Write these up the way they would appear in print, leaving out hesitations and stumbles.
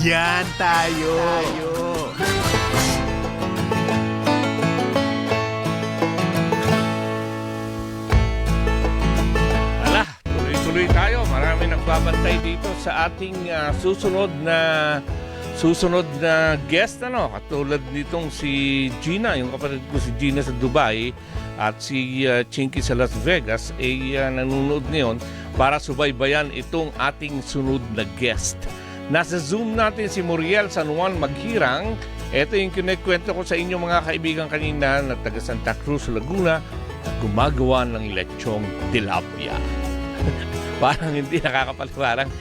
Yan tayo. Ala, tuloy-tuloy tayo. Marami nagbabantay dito sa ating susunod na guest, katulad nitong si Gina, yung kapatid ko si Gina sa Dubai at si Chinky sa Las Vegas nanonood ngayon para subaybayan itong ating sunod na guest. Nasa Zoom natin si Muriel San Juan Maghirang. Ito yung kinikwento ko sa inyo mga kaibigan kanina na taga Santa Cruz, Laguna, gumagawa ng lechong tilapia. Parang hindi nakakapaliwarang.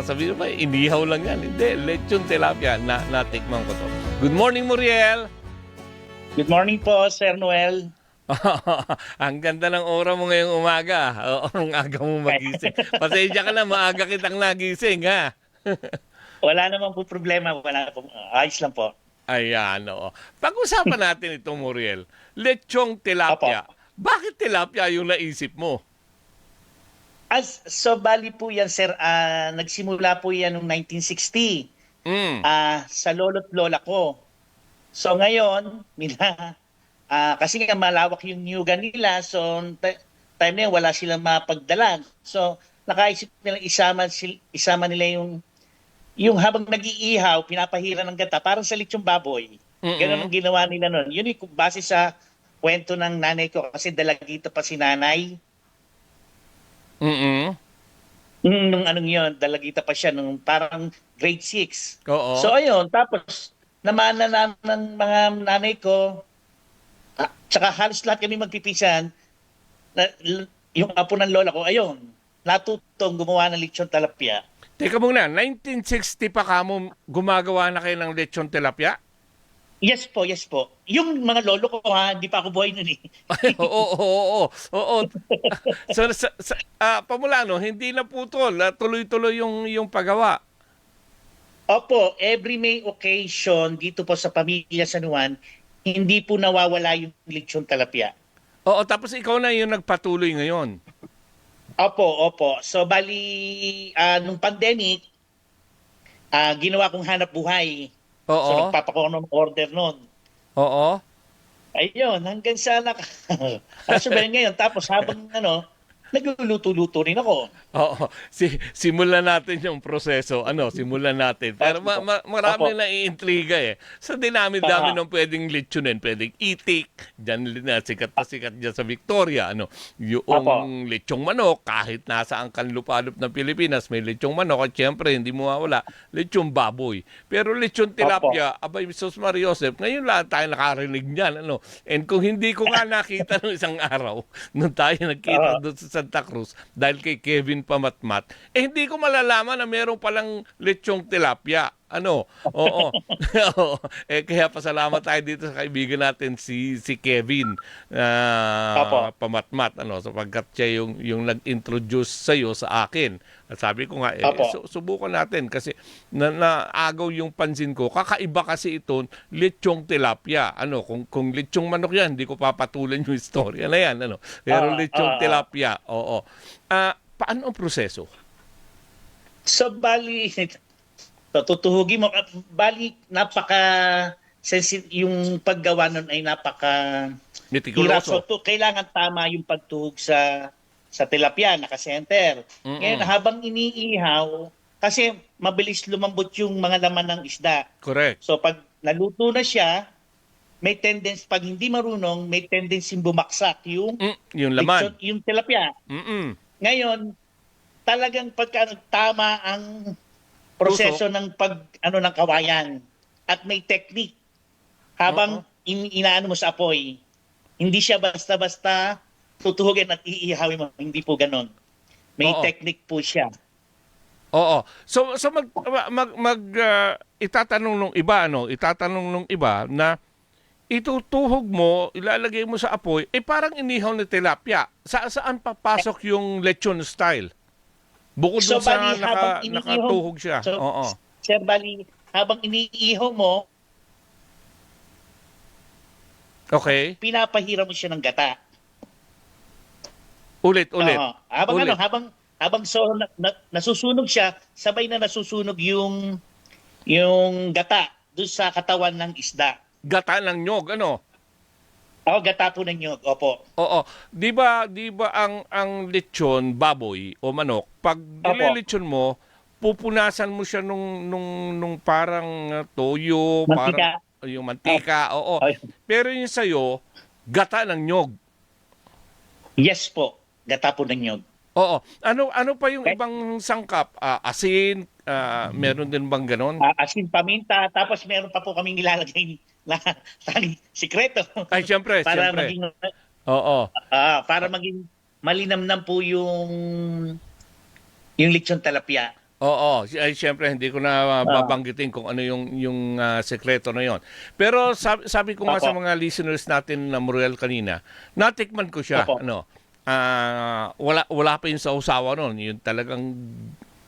Sabi ba, inihaw lang yan. Hindi, lechong tilapia. Natikman ko to. Good morning, Muriel! Good morning po, Sir Noel. Ang ganda ng aura mo ngayong umaga. Ang aga mo magising. Pasensya ka na, maaga kitang nagising, ha? Wala naman po problema. Wala po. Ayos lang po. Ayan, oo. Pag-usapan natin itong Muriel. Lechong tilapia. Opo. Bakit tilapia yung naisip mo? So, bali po yan, Sir. Nagsimula po yan noong 1960 sa lolo't lola ko. So, ngayon, kasi nga malawak yung nyugan nila. So, time na yun, wala silang mapagdalag. So, nakaisip nilang isama nila yung habang nag-iihaw, pinapahira ng gata, parang sa lechong baboy. Ganun ang ginawa nila noon. Yun yung base sa kwento ng nanay ko kasi dalagita pa si nanay. Nung anong yun, dalagita pa siya nung parang grade 6. Oo. So ayun, tapos namana na ng mga nanay ko, tsaka halos lahat kami magpipisan, yung apo ng lola ko, ayun, natutong gumawa ng lechon talapia. Teka muna, 1960 pa kamo gumagawa na kayo ng lechon tilapia? Yes po, yes po. Yung mga lolo ko, hindi pa ako buhay nun eh. Oo. So, pamula hindi na putol, tuloy-tuloy yung paggawa. Opo, every May occasion dito po sa Pamilya San Juan, hindi po nawawala yung lechon talapia. Oo, tapos ikaw na yung nagpatuloy ngayon. Opo. So, bali, nung pandemic, ginawa kong hanap buhay. Oo. So, nagpapakuha ng order nun. Oo. Ayun, hanggang sa so, ngayon, tapos habang nagluluto-luto rin ako. Oo. Simulan natin yung proseso. Simulan natin. Pero marami na iintriga eh. Sa dinami-dami ng pwedeng lechonin, pwedeng itik. Diyan na sikat dyan sa Victoria. Yung lechong manok, kahit nasa ang kanlupalop ng Pilipinas, may lechong manok. At syempre, hindi mo mawala, lechong baboy. Pero lechong tilapia, abay, Sos Mariosep, ngayon lang tayo nakarinig niyan. And kung hindi ko nga nakita nung isang araw, nung tayo nagkita doon sa Santa Cruz, dahil kay Kevin Pamatmat, hindi ko malalaman na meron palang lechong tilapia. Oo. Kaya pasalamat tayo dito sa kaibigan natin si Kevin Pamatmat, sapagkat siya yung nag-introduce sa'yo sa akin. At sabi ko nga, subukan natin kasi naagaw yung pansin ko. Kakaiba kasi ito, lechong tilapia. Kung lechong manok yan, hindi ko papatulan yung istorya na yan. Pero lechong tilapia, oo. Paano ang proseso? So, bali, tutuhugin mo. Bali, yung paggawa nun ay meticuloso. So, kailangan tama yung pagtuhog sa tilapia, naka-center. Ngayon, habang iniihaw, kasi mabilis lumambot yung mga laman ng isda. Correct. So, pag naluto na siya, may tendency, pag hindi marunong, may tendency bumaksak yung laman. Yung tilapia. Ngayon, talagang pagka tama ang proseso ng ng kawayan at may technique habang inaano mo sa apoy. Hindi siya basta-basta tutuhugin at iihawin mo. Hindi po ganon. May technique po siya. Oo. So itatanong nung iba na itutuhog mo, ilalagay mo sa apoy, parang inihaw na tilapia. Saan papasok yung lechon style? Bukod doon sa nakatuhog siya. Sir, bali, habang iniihaw mo, pinapahira mo siya ng gata. Ulit. Habang nasusunog siya, sabay na nasusunog yung Yung gata doon sa katawan ng isda. Gata ng nyog, ano? Gata po ng nyog. Opo. Oo. 'Di ba ang lechon, baboy o manok, pag Opo. nililitsyon mo, pupunasan mo siya nung parang toyo, parang Mantika. yung Opo. mantika, oo. Pero yung sa'yo, gata ng nyog. Yes po. Gata po ng nyog. Oo. Ano pa yung Okay? ibang sangkap? Asin, meron din bang ganon? Asin, paminta, tapos meron pa po kaming nilalagay na tanging sikreto Ay, siyempre, para siyempre. maging Oo. para maging malinamnam po yung lechon talapia. Oo, ay siyempre hindi ko na Ah, babanggitin kung ano yung sekreto na yon. Pero sabi ko nga sa opo. mga listeners natin na Muriel kanina, natikman ko siya, Opo. ano. Wala pa yung sausawa noon, yung talagang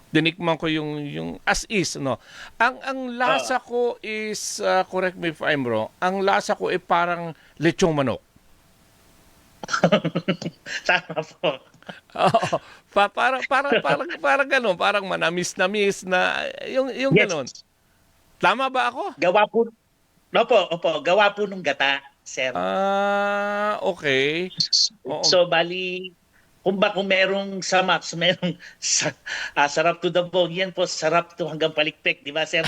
dinikman ko yung as is, no. Ang lasa ko is correct me if I'm wrong, ang lasa ko ay parang lechong manok. Tama po. Oo. Parang gano'n, parang manamis-namis na yung Yes. gano'n. Tama ba ako? Gawa po. Opo. Gawa po nung gata, sir. Okay. Oo. So, bali, kung merong samaps, merong sarap to the bone, yan po, sarap to hanggang palikpik, di ba, sir?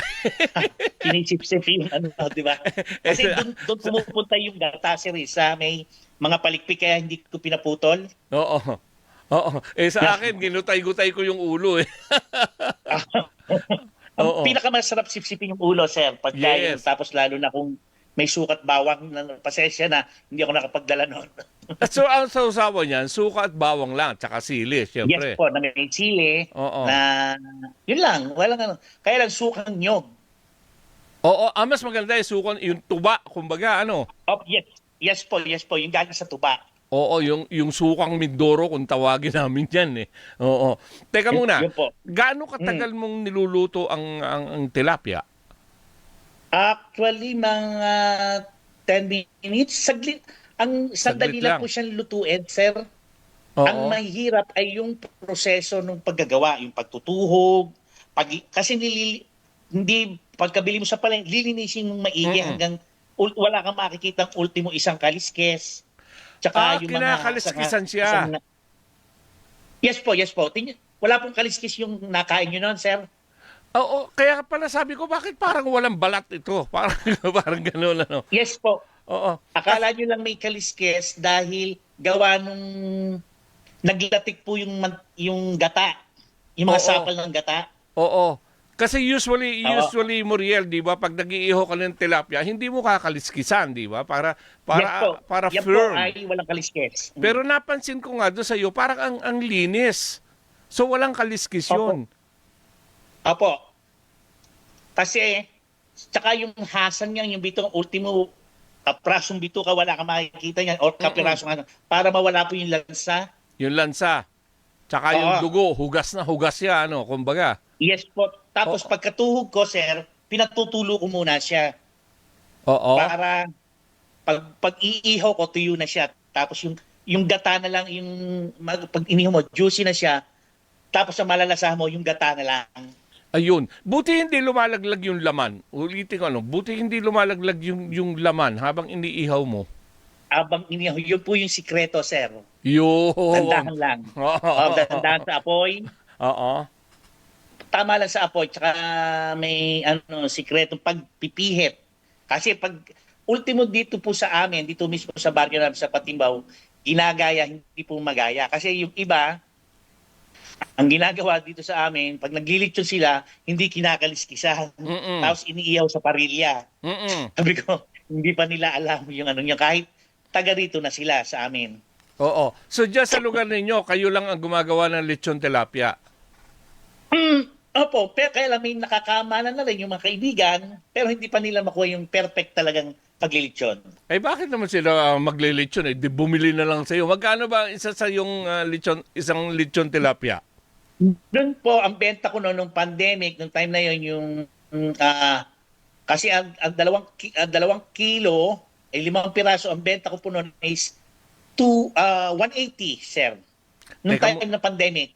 Sinisip-sip yung ano, di ba? Eh, Kasi doon pumupunta yung gata, sir, sa may mga palikpik, kaya hindi ko pinaputol. oo. Oo. Sa akin, ginutay-gutay ko yung ulo eh. Ang Oo. pinakamasarap sipsipin yung ulo, sir, pagka yung, Yes. tapos lalo na kung may sukat bawang, na pasensya na, hindi ako nakapagdala noon. So, ang sausawa niyan, suka at bawang lang, tsaka sili, Yes syempre. po, na may chili, Oo. na yun lang, walang ano. Kaya lang sukang nyog. Oo, mas maganda yung suka, yung tuba, kumbaga, ano. Yes. Yes po, yung galing sa tuba. Oo, yung sukang Mindoro kung tawagin namin yan eh. Oo. Teka muna, Yun po. gaano Mm. katagal mong niluluto ang tilapia? Actually, mga 10 minutes. Ang Saglit sandali lang lang. po siyang lutuin, sir. Ang Oo. mahirap ay yung proseso ng paggagawa, yung pagtutuhog, kasi hindi, pagkabili mo sa palengke, lilinisin mong maigi Mm-mm. hanggang wala kang makikitang ultimo isang kaliskes. Tsaka yung mga Kinakaliskisan isang, siya. yes po. Wala pong kaliskis yung nakain nyo noon, sir. Oo, kaya pala sabi ko, bakit parang walang balat ito? Parang gano'n, ano? Yes po. Oo. Akala nyo lang may kaliskes dahil gawa nung naglatik po yung gata, yung mga Oo. sapal ng gata. Oo. Kasi Oo. usually Muriel, 'di ba, pag nag-iiho ka ng tilapia, hindi mo kakaliskisan, 'di ba? Yes po. Para Yan po firm. ay walang kaliskes. Pero napansin ko nga doon sa iyo, parang ang linis. So walang kaliskis Opo. 'yun. Opo. Kasi, tsaka yung hasan niya, yung bito, ultimo, kaprasong bito ka, wala kang makikita niyan, or Mm-mm. kapirasong ano, para mawala po yung lansa. Yung lansa. Tsaka yung Oo. dugo, hugas na hugas 'ya, ano, kumbaga. Yes po. Tapos Oo. pagkatuhog ko, sir, pinatutulo ko muna siya Oo. para pag iihaw ko, tuyo na siya. Tapos yung gata na lang, pag inihaw mo, juicy na siya. Tapos ang malalasahan mo, yung gata na lang. Ayun. Buti hindi lumalaglag yung laman. Ulitin ko, ano, buti hindi lumalaglag yung laman habang iniihaw mo. Abang inihaw, yun po yung sikreto, sir. Yun. Dandahan lang. Dandahan sa apoy. Oo. Tama lang sa apoy. Tsaka may sikretong pagpipihit. Kasi pag ultimo dito po sa amin, dito mismo sa baryo namin sa Patimbaw, ginagaya, hindi po magaya. Kasi yung iba, ang ginagawa dito sa amin, pag naglilitsyon sila, hindi kinakaliskisan. Mm-mm. Tapos iniiyaw sa parilya. Mm-mm. Sabi ko, hindi pa nila alam yung ano niya. Kahit taga rito na sila sa amin. Oo. So dyan sa lugar ninyo, kayo lang ang gumagawa ng lechon tilapia. Opo, pero kaya lang may nakakamanan na rin yung mga kaibigan, pero hindi pa nila makuha yung perfect talagang paglilitsyon. Eh bakit naman sila maglilechon? Eh, di bumili na lang sa'yo. Magkano ba isa sa yung isang lechon tilapia? Doon po, ang benta ko noon nung pandemic, nung time na yon yung, kasi ang dalawang kilo, ay 5 piraso, ang benta ko po noon is 180, sir. Nung Teka time na pandemic.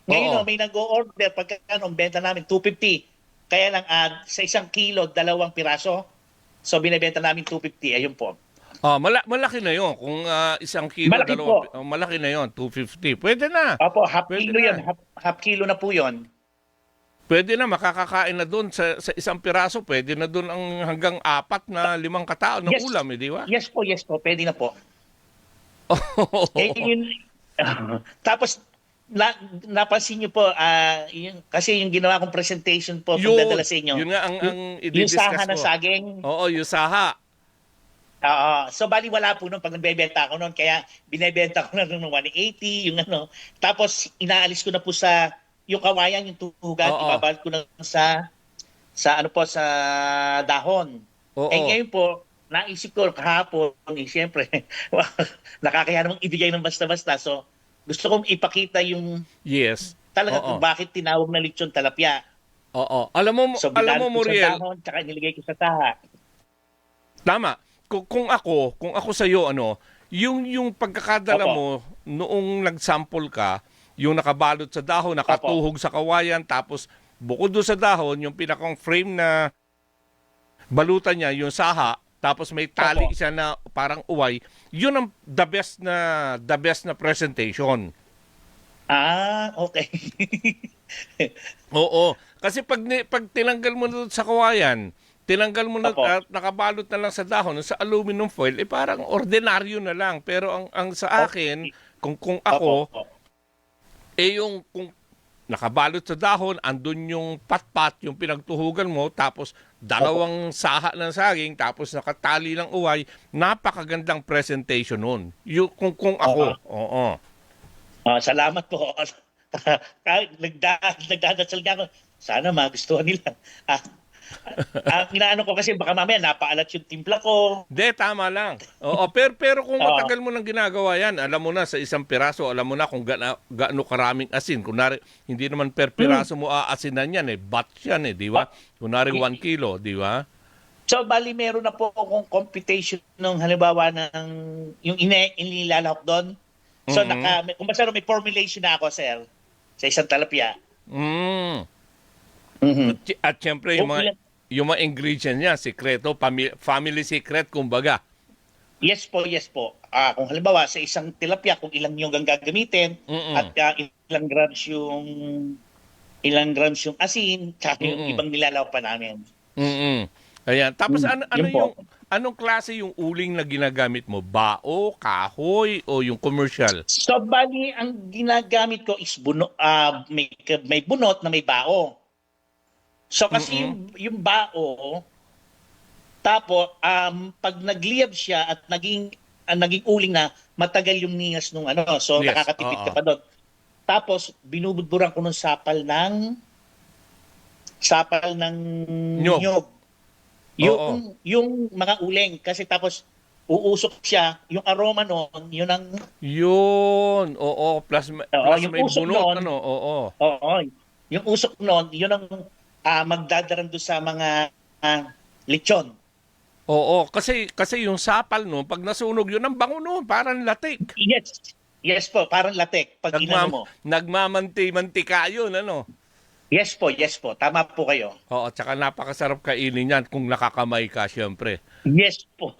Ngayon, Oo. may nag-o-order, pagka ang benta namin, 250. Kaya lang, sa 1 kilo, 2 piraso. So, binibenta namin 250. Ayun po. Malaki na yon. Kung 1 kilo, Malaki po. malaki na yon, 250. Pwede na. Opo, half Pwede kilo yun. na. Half kilo na po yun. Pwede na, makakakain na doon sa 1 piraso. Pwede na doon ang hanggang 4 na 5 katao ng Yes. ulam, di ba? Yes po. Pwede na po. Yun. Tapos, napansin niyo po, kasi yung ginawa kong presentation po, pagdadala sa inyo. Yun nga ang yung i-discuss saha ko. na saging. Oo, yung saha. So, bali wala po nun pag nagbebenta ako nun. Kaya, binebenta ko na nun ng 180, yung ano. Tapos, inaalis ko na po sa, yung kawayan, yung tuhugan, Oo. ibabalot ko na sa dahon. Oo. Ngayon po, naisip ko kahapon, siyempre, nakakaya namang ibigay ng basta-basta. So, gusto kong ipakita yung Yes. talaga Oo. kung bakit tinawag na lechon talapia. Oo. Alam mo, So, alam mo binalot ko sa Muriel, dahon, tsaka niligay ko sa taha. tama. Kung ako sa iyo yung pagkakadala Opo. mo noong nag-sample ka, yung nakabalot sa dahon, nakatuhog sa kawayan, tapos bukod doon sa dahon, yung pinakang frame na balutan niya, yung saha, tapos may tali Opo. siya na parang uway, yun ang the best na presentation. Okay. Oo. Kasi pag tinanggal mo na sa kawayan, tinanggal mo na Opo. at nakabalot na lang sa dahon, sa aluminum foil, parang ordinaryo na lang. Pero ang sa akin, kung ako, Opo. yung kung nakabalot sa dahon, andun yung patpat, yung pinagtuhugan mo, tapos dalawang saha ng saging, tapos nakatali ng uway, napakagandang presentation nun. Kung ako, oo. Salamat po. Kahit nagdadasal nga ako, sana magustuhan nila. Ang inaano ko kasi baka mamaya napaalat yung timpla ko. De, tama lang. Oo, pero kung matagal mo nang ginagawa yan, alam mo na sa 1 piraso, alam mo na kung gaano karaming asin. Kunwari, hindi naman per piraso mo aasinan yan batch yan di ba? Kunwari 1 kilo, di ba? So, bali meron na po akong computation ng halimbawa ng yung inilalahok doon. So, kung basta may formulation na ako, sir, sa isang talapia. At syempre, yung mga ingredient niya, sikreto, family secret, kumbaga. Yes po. Kung halimbawa, sa isang tilapia, kung ilang yung gagamitin, at ilang grams yung asin, tsaka yung ibang nilalaw pa namin. Ayan. Tapos Yun po. anong klase yung uling na ginagamit mo? Bao, kahoy, o yung commercial? So, bali, ang ginagamit ko is may bunot na may bao. So, kasi yung bao, tapos, pag nagliyab siya at naging uling na, matagal yung ningas nung so Yes, nakakatipid ka pa doon. Tapos, binubudburan ko ng sapal ng nyog. Yung mga uling. Kasi tapos, uusok siya, yung aroma noon, yun ang... Yun, oo. Plus yung may usok bunot, noon, oo. yung usok noon, yun ang magdadaran doon sa mga lechon. Oo, kasi yung sapal no, pag nasunog yun, ang bango no, parang latik. Yes po, parang latek pag inano mo. Nagmamanti-mantika yun, Yes po, tama po kayo. Oo, tsaka napakasarap kainin yan kung nakakamay ka, syempre. Yes po.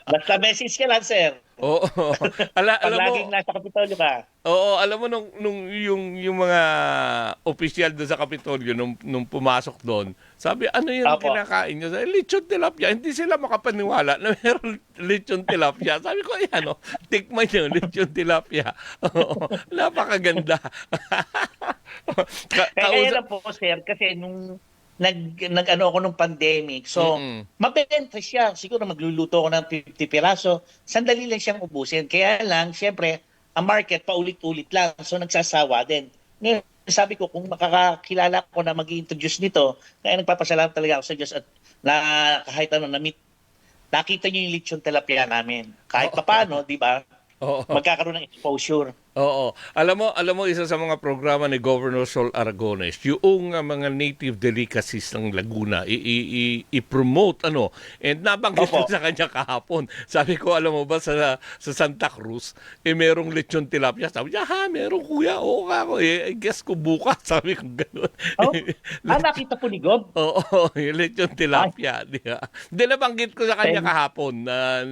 Basta message ka lang, sir. Oo. Pag Alam mo, laging nasa Kapitolyo ka. oo, alam mo nung yung mga opisyal doon sa Kapitolyo nung pumasok doon, sabi, ano yung Apo. kinakain nyo? Sabi, lechon tilapia. Hindi sila makapaniwala na meron lechon tilapia. Sabi ko, ayan, tikman nyo, lechon tilapia. Oo, napakaganda. Kaya na po, sir, kasi nung nag-ano ako nung pandemic. So, mabenta siya. Siguro magluluto ako ng 50 piraso. Sandali lang siyang ubusin. Kaya lang, siyempre, ang market paulit-ulit lang. So, nagsasawa din. Ngayon, sabi ko, kung makakakilala ko na mag-i-introduce nito, kaya nagpapasalamat talaga ako sa Diyos at kahit nakita niyo yung lechon tilapia namin. Kahit paano, di ba? Magkakaroon ng exposure. Oo. Alam mo isa sa mga programa ni Governor Sol Aragones, yung mga native delicacies ng Laguna i-promote and nabanggit ko Opo. sa kanya kahapon. Sabi ko, alam mo ba sa Santa Cruz, merong lechon tilapia. Sabi niya, ha, meron kuya. Oo nga ako. I guess ko bukas. Sabi ko gano'n. Oh, nakita po ni Gob? Oo, yung lechon Ay, tilapia. Di nabanggit ko sa kanya thank- kahapon na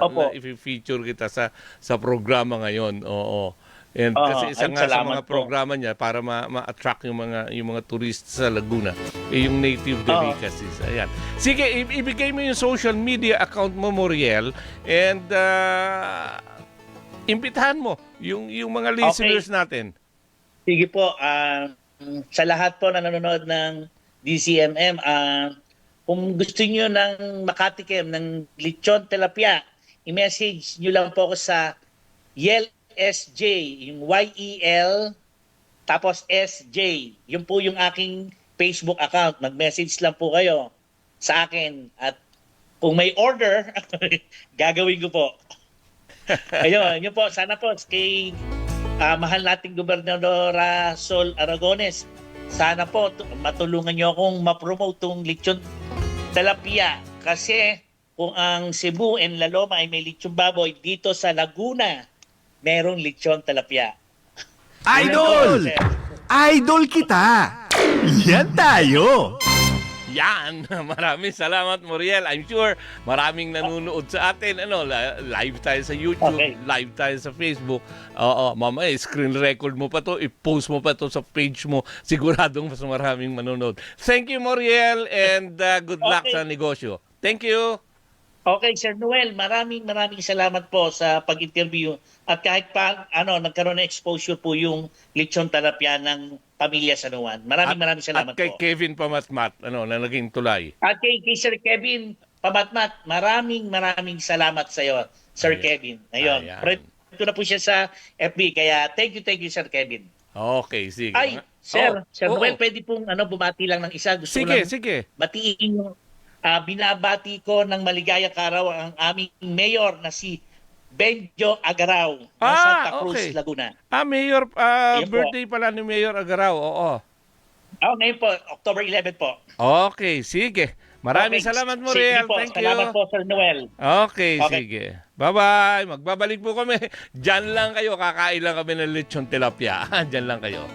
Opo. i-feature kita sa programa ngayon. Oo. And kasi isa Ay, nga sa mga salamat po. programa niya para ma-attract yung mga tourists sa Laguna, yung native delicacies. Ayan. Sige, ibigay mo yung social media account mo, Moriel, and imbitahan mo yung mga listeners natin. Sige po, sa lahat po na nanonood ng DCMM, kung gusto niyo ng makatikim ng lechon tilapia, i-message niyo lang po ako sa Yel SJ, yung YEL, tapos SJ. Yun po yung aking Facebook account. Mag-message lang po kayo sa akin. At kung may order, gagawin ko po. Ayun, yun po. Sana po kay mahal nating Gobernadora Sol Aragones, sana po matulungan niyo akong ma-promote tong lechon tilapia. Kasi kung ang Cebu and La Loma ay may lechon baboy, dito sa Laguna, merong lechon tilapia. Idol! Idol kita! Yan tayo! Yan! Maraming salamat, Moriel. I'm sure maraming nanonood sa atin. Live tayo sa YouTube, Okay. live tayo sa Facebook. Oo, mamaya, screen record mo pa to, i-post mo pa to sa page mo. Siguradong mas maraming manonood. Thank you, Moriel, and good luck Okay. sa negosyo. Thank you! Okay, Sir Noel, maraming salamat po sa pag-interview. At kahit pa nagkaroon ng exposure po yung lechon tilapia ng pamilya Sanuan. Maraming salamat At kay po. Kevin Pamatmat, na naging tulay. At kay Sir Kevin Pamatmat, maraming salamat sa iyo, Sir Ayan. Kevin. Ayun, Ayan. friend ko na po siya sa FB, kaya thank you, Sir Kevin. Okay, sige. Ay, Sir Oo. Noel, pwede pong bumati lang ng isa. Gusto ko lang Sige. batiin yung binabati ko ng maligayang araw ang aming mayor na si Benjo Agaraw ng Santa Cruz, Okay. Laguna. Mayor, Ayun po. birthday pala ni Mayor Agaraw. Oo. Ngayon po, October 11 po. Okay, sige. Maraming Okay, salamat, sige Moriel. po, Thank you. salamat po, Sir Noel. Okay, Okay. sige. Bye-bye. Magbabalik po kami. Diyan lang kayo. Kakain lang kami ng lechon tilapia. Diyan lang kayo.